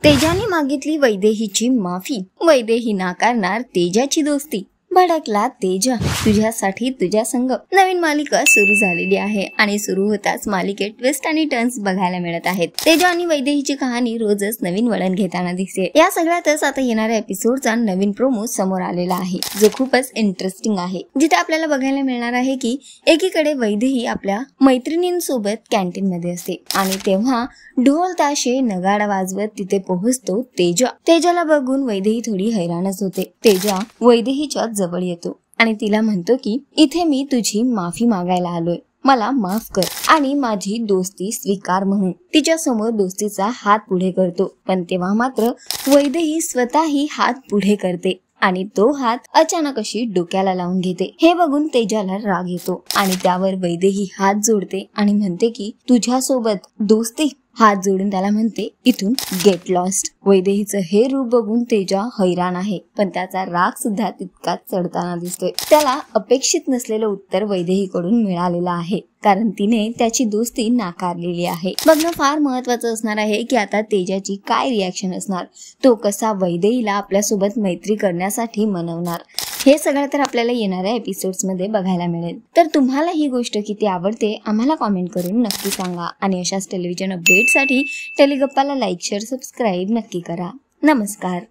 तेजाने मागितली वैदेहीची माफी, वैदेही नाकारणार तेजाची दोस्ती। भडकला तेजा, तुझ्यासाठी तुझ्या संग। नवीन मालिका सुरू झालेली आहे आणि सुरू होताच मालिकेत ट्विस्ट आणि टर्न्स बघायला मिळत आहेत। तेजा आणि वैदेहीची कहाणी रोजच नवीन वळण घेताना दिसते। या सगळ्यातच आता येणाऱ्या एपिसोडचा नवीन प्रोमो समोर आलेला आहे, जो खूपच इंटरेस्टिंग आहे, जिथे आपल्याला बघायला मिळणार आहे की एकीकडे वैदेही आपल्या मैत्रिणींसोबत कॅन्टीन मध्ये असते आणि तेव्हा ढोल ताशे नगाडा वाजवत तिथे पोहोचतो तेजा। तेजाला बघून वैदेही थोडी हैराणच होते। तेजा वैदेहीच्या जवळ येतो आणि तिला म्हणतो की इथे मी तुझी माफी मागायला आलोय, मला माफ कर आणि माझी दोस्ती स्वीकार म्हणून तिच्या समोर दोस्तीचा हात पुढे करतो। पण तेव्हा मात्र वैदेही स्वतःही हात पुढे करते आणि तो हात अचानक अशी डोक्याला लावून घेते। हे बघून तेजाला राग येतो आणि त्यावर वैदेही हात जोडते आणि म्हणते की तुझ्या सोबत दोस्ती। हात जोडून त्याला म्हणते इथून गेट लॉस्ट। वैदेहीचं हे रूप बघून तेजा हैराण आहे, पण त्याचा राग सुद्धा तितकाच चढताना दिसतोय। त्याला अपेक्षित नसलेलं उत्तर वैदेहीकडून मिळालेलं आहे, कारण तिने त्याची दोस्ती नाकारलेली आहे। बघणं फार महत्वाचं असणार आहे की आता तेजाची काय रिॲक्शन असणार, तो कसा वैदेहीला आपल्यासोबत मैत्री करण्यासाठी मनवणार। हे सगळं तर आपल्याला येणाऱ्या एपिसोड्स मध्ये बघायला मिळेल। तर तुम्हाला ही गोष्ट किती आवडते आम्हाला कॉमेंट करून नक्की सांगा आणि अशाच टेलिव्हिजन अपडेटसाठी टेलिगप्पाला लाईक, शेअर, सबस्क्राईब नक्की करा। नमस्कार।